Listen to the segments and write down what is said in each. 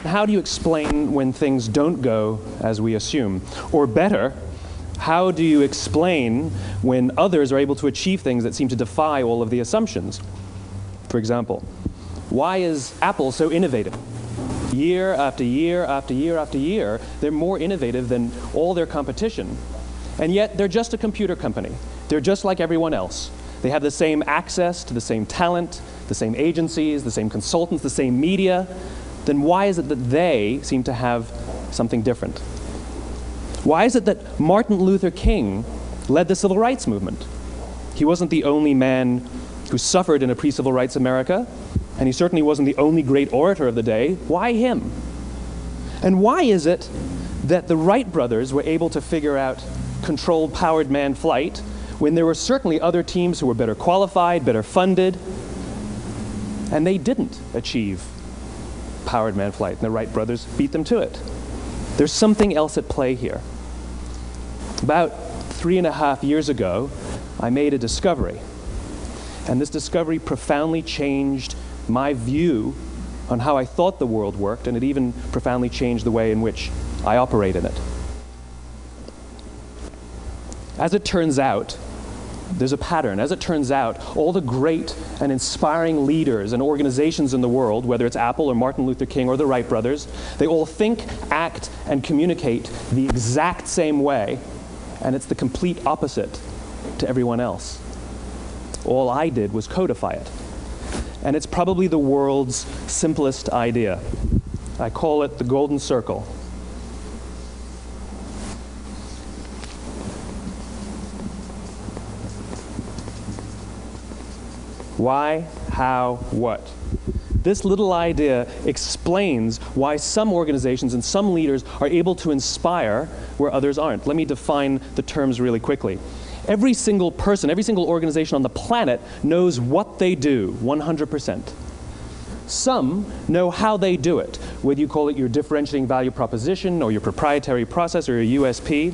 How do you explain when things don't go as we assume? Or better, how do you explain when others are able to achieve things that seem to defy all of the assumptions? For example, why is Apple so innovative? Year after year after year after year, they're more innovative than all their competition. And yet, they're just a computer company. They're just like everyone else. They have the same access to the same talent, the same agencies, the same consultants, the same media. Then why is it that they seem to have something different? Why is it that Martin Luther King led the civil rights movement? He wasn't the only man who suffered in a pre-civil rights America, and he certainly wasn't the only great orator of the day. Why him? And why is it that the Wright brothers were able to figure out controlled powered manned flight when there were certainly other teams who were better qualified, better funded, and they didn't achieve powered manned flight, and the Wright brothers beat them to it? There's something else at play here. About 3.5 years ago, I made a discovery, and this discovery profoundly changed my view on how I thought the world worked, and it even profoundly changed the way in which I operate in it. As it turns out, there's a pattern. As it turns out, all the great and inspiring leaders and organizations in the world, whether it's Apple or Martin Luther King or the Wright brothers, they all think, act, and communicate the exact same way, and it's the complete opposite to everyone else. All I did was codify it. And it's probably the world's simplest idea. I call it the golden circle. Why, how, what? This little idea explains why some organizations and some leaders are able to inspire where others aren't. Let me define the terms really quickly. Every single person, every single organization on the planet knows what they do, 100%. Some know how they do it, whether you call it your differentiating value proposition or your proprietary process or your USP.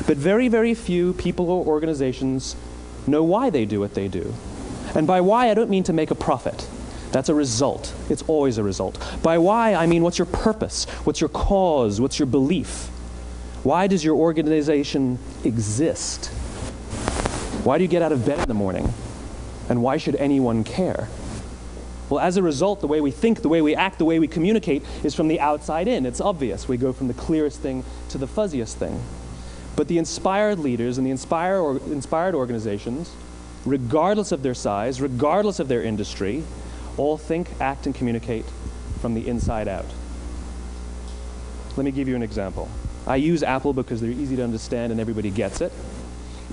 But very, very few people or organizations know why they do what they do. And by why, I don't mean to make a profit. That's a result. It's always a result. By why, I mean what's your purpose? What's your cause? What's your belief? Why does your organization exist? Why do you get out of bed in the morning? And why should anyone care? Well, as a result, the way we think, the way we act, the way we communicate is from the outside in. It's obvious. We go from the clearest thing to the fuzziest thing. But the inspired leaders and the inspired organizations, regardless of their size, regardless of their industry, all think, act, and communicate from the inside out. Let me give you an example. I use Apple because they're easy to understand and everybody gets it.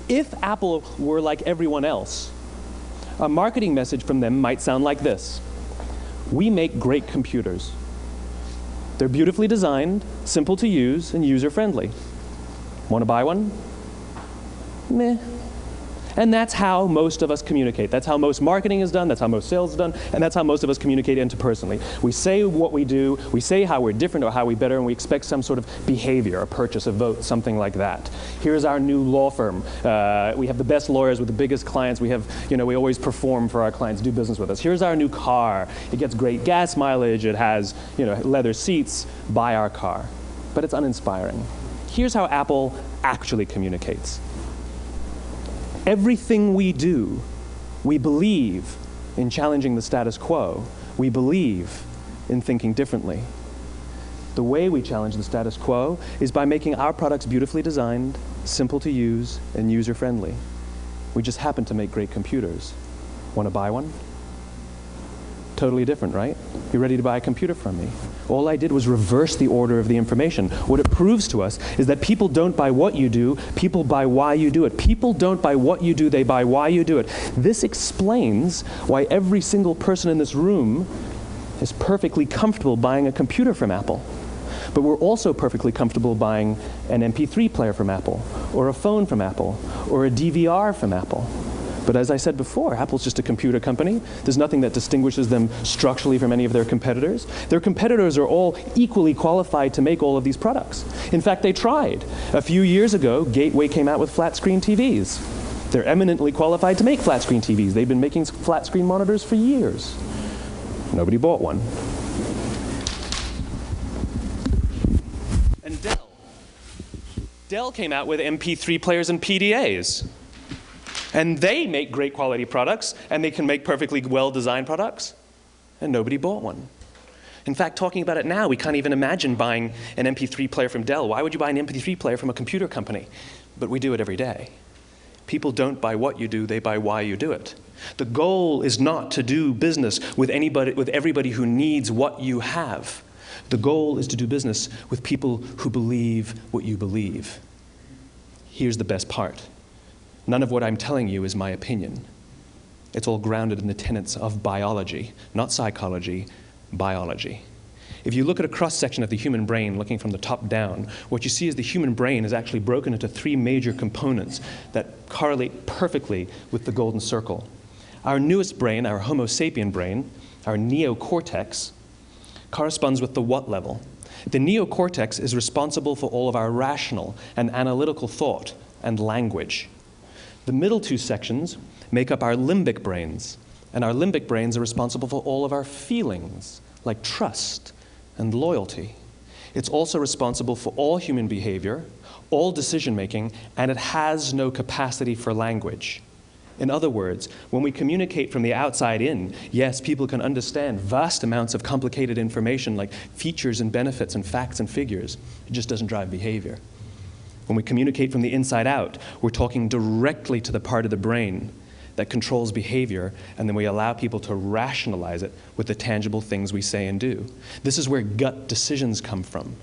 If Apple were like everyone else, a marketing message from them might sound like this. We make great computers. They're beautifully designed, simple to use, and user-friendly. Want to buy one? Meh. And that's how most of us communicate. That's how most marketing is done, that's how most sales is done, and that's how most of us communicate interpersonally. We say what we do, we say how we're different or how we're better, and we expect some sort of behavior, a purchase, a vote, something like that. Here's our new law firm. We have the best lawyers with the biggest clients. We have, we always perform for our clients, do business with us. Here's our new car. It gets great gas mileage. It has, leather seats. Buy our car. But it's uninspiring. Here's how Apple actually communicates. Everything we do, we believe in challenging the status quo. We believe in thinking differently. The way we challenge the status quo is by making our products beautifully designed, simple to use, and user-friendly. We just happen to make great computers. Want to buy one? Totally different, right? You're ready to buy a computer from me. All I did was reverse the order of the information. What it proves to us is that people don't buy what you do, people buy why you do it. People don't buy what you do, they buy why you do it. This explains why every single person in this room is perfectly comfortable buying a computer from Apple. But we're also perfectly comfortable buying an MP3 player from Apple, or a phone from Apple, or a DVR from Apple. But as I said before, Apple's just a computer company. There's nothing that distinguishes them structurally from any of their competitors. Their competitors are all equally qualified to make all of these products. In fact, they tried. A few years ago, Gateway came out with flat screen TVs. They're eminently qualified to make flat screen TVs. They've been making flat screen monitors for years. Nobody bought one. And Dell came out with MP3 players and PDAs. And they make great quality products, and they can make perfectly well-designed products, and nobody bought one. In fact, talking about it now, we can't even imagine buying an MP3 player from Dell. Why would you buy an MP3 player from a computer company? But we do it every day. People don't buy what you do, they buy why you do it. The goal is not to do business with everybody who needs what you have. The goal is to do business with people who believe what you believe. Here's the best part. None of what I'm telling you is my opinion. It's all grounded in the tenets of biology, not psychology, biology. If you look at a cross-section of the human brain, looking from the top down, what you see is the human brain is actually broken into three major components that correlate perfectly with the golden circle. Our newest brain, our Homo sapien brain, our neocortex, corresponds with the what level. The neocortex is responsible for all of our rational and analytical thought and language. The middle two sections make up our limbic brains, and our limbic brains are responsible for all of our feelings, like trust and loyalty. It's also responsible for all human behavior, all decision-making, and it has no capacity for language. In other words, when we communicate from the outside in, yes, people can understand vast amounts of complicated information like features and benefits and facts and figures. It just doesn't drive behavior. When we communicate from the inside out, we're talking directly to the part of the brain that controls behavior, and then we allow people to rationalize it with the tangible things we say and do. This is where gut decisions come from.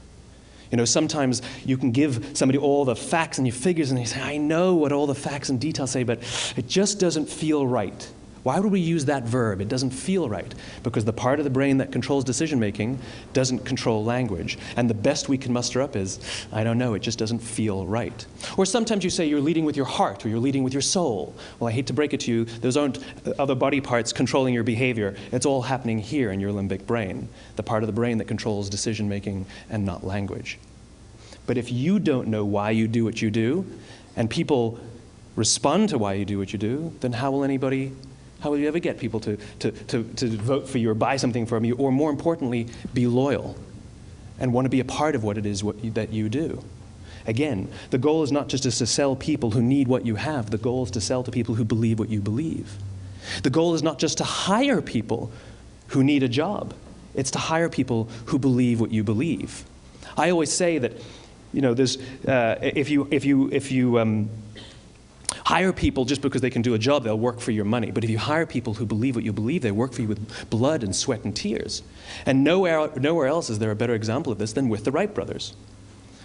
You know, sometimes you can give somebody all the facts and your figures, and they say, I know what all the facts and details say, but it just doesn't feel right. Why would we use that verb? It doesn't feel right. Because the part of the brain that controls decision-making doesn't control language. And the best we can muster up is, I don't know, it just doesn't feel right. Or sometimes you say you're leading with your heart or you're leading with your soul. Well, I hate to break it to you, those aren't other body parts controlling your behavior. It's all happening here in your limbic brain, the part of the brain that controls decision-making and not language. But if you don't know why you do what you do, and people respond to why you do what you do, then how will you ever get people to vote for you or buy something from you, or more importantly, be loyal and want to be a part of what it is that you do? Again, the goal is not just to sell people who need what you have. The goal is to sell to people who believe what you believe. The goal is not just to hire people who need a job. It's to hire people who believe what you believe. I always say that, you know, if you hire people just because they can do a job, they'll work for your money. But if you hire people who believe what you believe, they work for you with blood and sweat and tears. And nowhere else is there a better example of this than with the Wright brothers.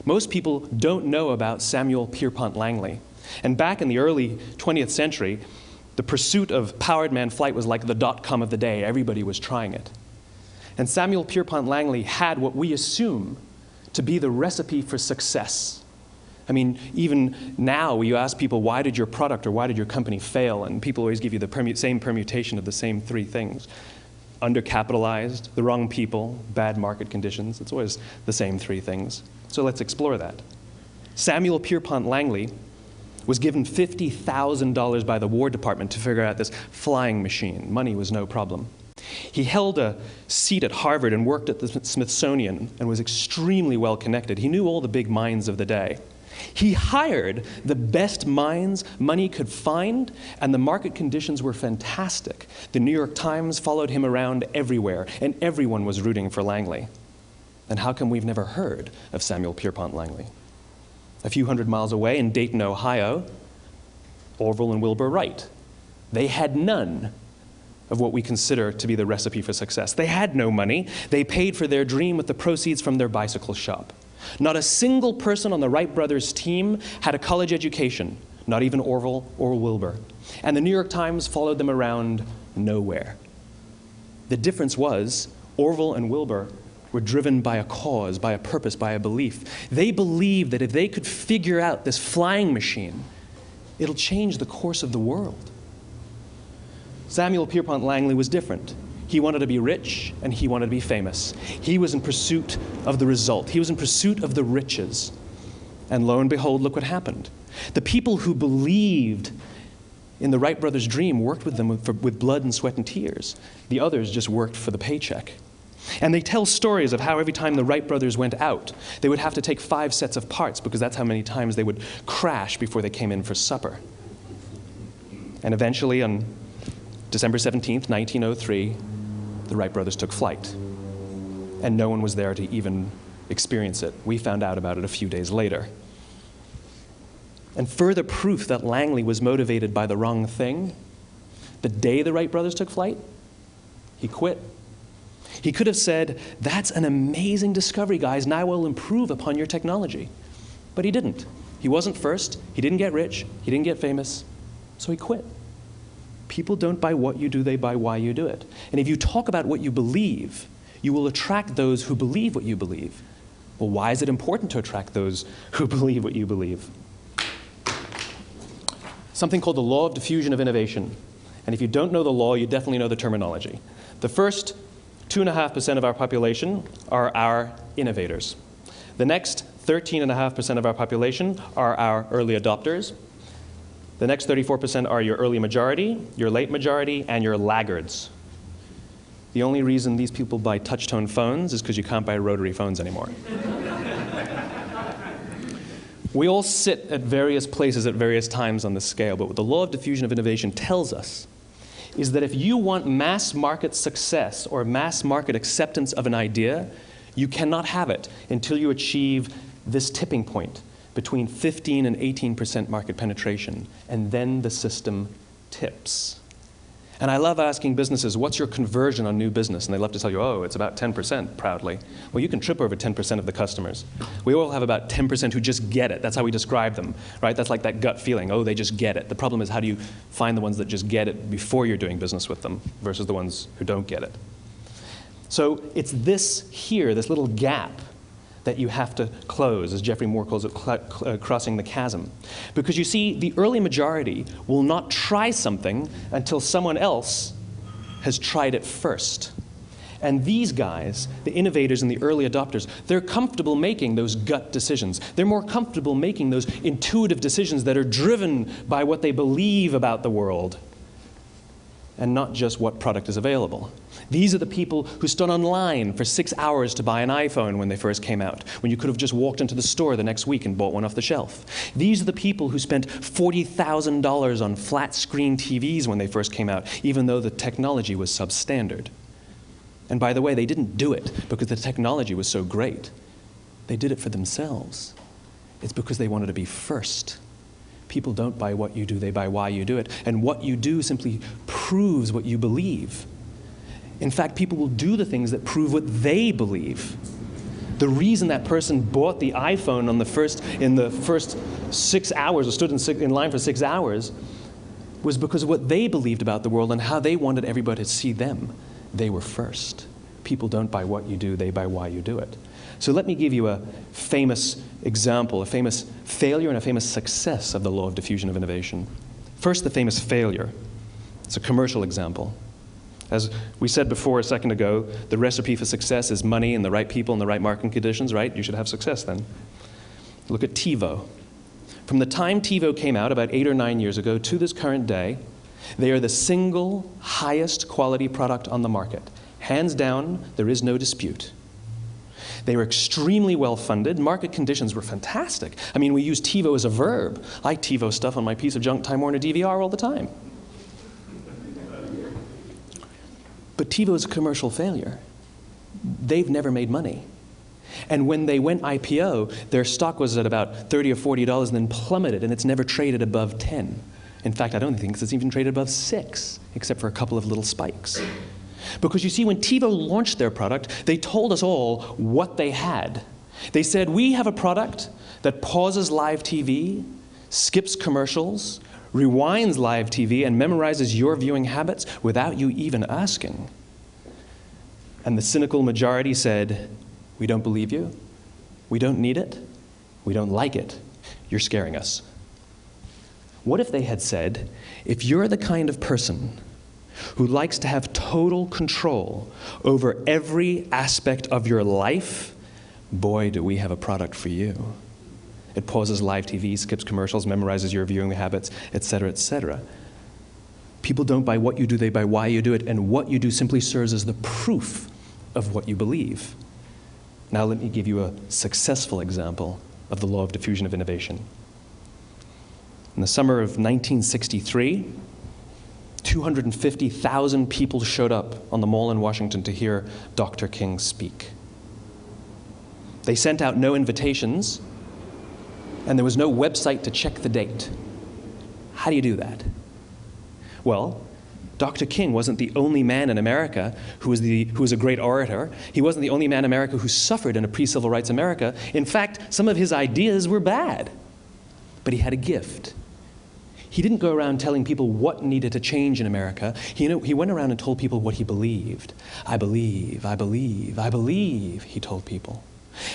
Most people don't know about Samuel Pierpont Langley. And back in the early 20th century, the pursuit of powered man flight was like the dot-com of the day. Everybody was trying it. And Samuel Pierpont Langley had what we assume to be the recipe for success. I mean, even now, you ask people, why did your product or why did your company fail? And people always give you the same permutation of the same three things. Undercapitalized, the wrong people, bad market conditions. It's always the same three things. So let's explore that. Samuel Pierpont Langley was given $50,000 by the War Department to figure out this flying machine. Money was no problem. He held a seat at Harvard and worked at the Smithsonian and was extremely well connected. He knew all the big minds of the day. He hired the best minds money could find, and the market conditions were fantastic. The New York Times followed him around everywhere, and everyone was rooting for Langley. And how come we've never heard of Samuel Pierpont Langley? A few hundred miles away in Dayton, Ohio, Orville and Wilbur Wright. They had none of what we consider to be the recipe for success. They had no money. They paid for their dream with the proceeds from their bicycle shop. Not a single person on the Wright brothers' team had a college education, not even Orville or Wilbur. And the New York Times followed them around nowhere. The difference was Orville and Wilbur were driven by a cause, by a purpose, by a belief. They believed that if they could figure out this flying machine, it'll change the course of the world. Samuel Pierpont Langley was different. He wanted to be rich, and he wanted to be famous. He was in pursuit of the result. He was in pursuit of the riches. And lo and behold, look what happened. The people who believed in the Wright brothers' dream worked with them with blood and sweat and tears. The others just worked for the paycheck. And they tell stories of how every time the Wright brothers went out, they would have to take 5 sets of parts because that's how many times they would crash before they came in for supper. And eventually, on December 17th, 1903, the Wright brothers took flight. And no one was there to even experience it. We found out about it a few days later. And further proof that Langley was motivated by the wrong thing, the day the Wright brothers took flight, he quit. He could have said, "That's an amazing discovery, guys, and I will improve upon your technology." But he didn't. He wasn't first. He didn't get rich. He didn't get famous. So he quit. People don't buy what you do, they buy why you do it. And if you talk about what you believe, you will attract those who believe what you believe. Well, why is it important to attract those who believe what you believe? Something called the law of diffusion of innovation. And if you don't know the law, you definitely know the terminology. The first 2.5% of our population are our innovators. The next 13.5% of our population are our early adopters. The next 34% are your early majority, your late majority, and your laggards. The only reason these people buy touch-tone phones is because you can't buy rotary phones anymore. We all sit at various places at various times on the scale, but what the law of diffusion of innovation tells us is that if you want mass market success or mass market acceptance of an idea, you cannot have it until you achieve this tipping point between 15 and 18% market penetration, and then the system tips. And I love asking businesses, what's your conversion on new business? And they love to tell you, oh, it's about 10%, proudly. Well, you can trip over 10% of the customers. We all have about 10% who just get it. That's how we describe them, right? That's like that gut feeling, oh, they just get it. The problem is, how do you find the ones that just get it before you're doing business with them versus the ones who don't get it? So it's this here, this little gap, that you have to close, as Geoffrey Moore calls it, crossing the chasm. Because you see, the early majority will not try something until someone else has tried it first. And these guys, the innovators and the early adopters, they're comfortable making those gut decisions. They're more comfortable making those intuitive decisions that are driven by what they believe about the world and not just what product is available. These are the people who stood online for 6 hours to buy an iPhone when they first came out, when you could have just walked into the store the next week and bought one off the shelf. These are the people who spent $40,000 on flat screen TVs when they first came out, even though the technology was substandard. And by the way, they didn't do it because the technology was so great. They did it for themselves. It's because they wanted to be first. People don't buy what you do, they buy why you do it. And what you do simply proves what you believe. In fact, people will do the things that prove what they believe. The reason that person bought the iPhone in the first 6 hours, or stood in line for 6 hours, was because of what they believed about the world and how they wanted everybody to see them. They were first. People don't buy what you do, they buy why you do it. So let me give you a famous example, a famous failure and a famous success of the law of diffusion of innovation. First, the famous failure. It's a commercial example. As we said before a second ago, the recipe for success is money and the right people and the right marketing conditions, right? You should have success then. Look at TiVo. From the time TiVo came out about 8 or 9 years ago to this current day, they are the single highest quality product on the market. Hands down, there is no dispute. They were extremely well funded. Market conditions were fantastic. I mean, we use TiVo as a verb. I TiVo stuff on my piece of junk Time Warner DVR all the time. But TiVo is a commercial failure. They've never made money. And when they went IPO, their stock was at about $30 or $40 and then plummeted, and it's never traded above 10. In fact, I don't think it's even traded above 6, except for a couple of little spikes. Because you see, when TiVo launched their product, they told us all what they had. They said, we have a product that pauses live TV, skips commercials, rewinds live TV, and memorizes your viewing habits without you even asking. And the cynical majority said, we don't believe you, we don't need it, we don't like it, you're scaring us. What if they had said, if you're the kind of person who likes to have total control over every aspect of your life, boy, do we have a product for you. It pauses live TV, skips commercials, memorizes your viewing habits, etc., etc. People don't buy what you do, they buy why you do it, and what you do simply serves as the proof of what you believe. Now let me give you a successful example of the law of diffusion of innovation. In the summer of 1963, 250,000 people showed up on the Mall in Washington to hear Dr. King speak. They sent out no invitations, and there was no website to check the date. How do you do that? Well, Dr. King wasn't the only man in America who was a great orator. He wasn't the only man in America who suffered in a pre-civil rights America. In fact, some of his ideas were bad. But he had a gift. He didn't go around telling people what needed to change in America. He went around and told people what he believed. I believe, I believe, I believe, he told people.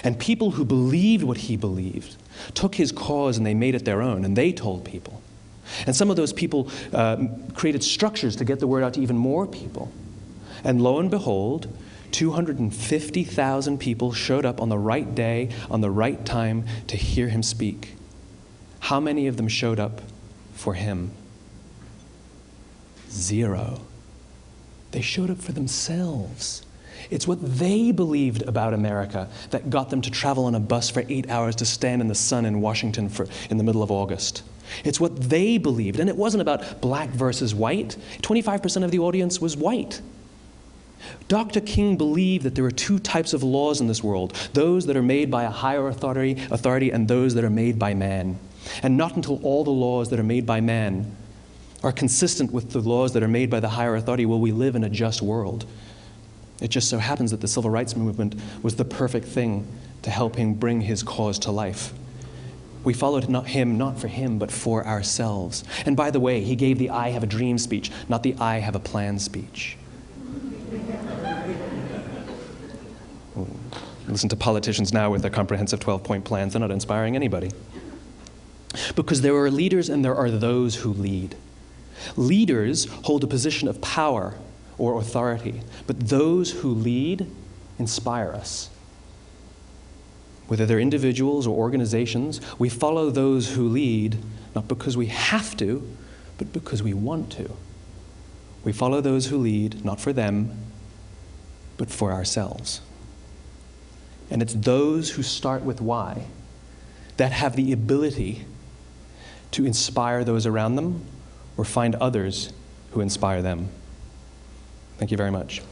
And people who believed what he believed took his cause and they made it their own, and they told people. And some of those people created structures to get the word out to even more people. And lo and behold, 250,000 people showed up on the right day, on the right time to hear him speak. How many of them showed up for him? 0. They showed up for themselves. It's what they believed about America that got them to travel on a bus for 8 hours to stand in the sun in Washington in the middle of August. It's what they believed, and it wasn't about black versus white. 25% of the audience was white. Dr. King believed that there are 2 types of laws in this world, those that are made by a higher authority and those that are made by man. And not until all the laws that are made by man are consistent with the laws that are made by the higher authority will we live in a just world. It just so happens that the civil rights movement was the perfect thing to help him bring his cause to life. We followed him not for him, but for ourselves. And by the way, he gave the I have a dream speech, not the I have a plan speech. Listen to politicians now with their comprehensive 12-point plans. They're not inspiring anybody. Because there are leaders and there are those who lead. Leaders hold a position of power or authority, but those who lead inspire us. Whether they're individuals or organizations, we follow those who lead not because we have to, but because we want to. We follow those who lead not for them, but for ourselves. And it's those who start with why that have the ability to inspire those around them or find others who inspire them. Thank you very much.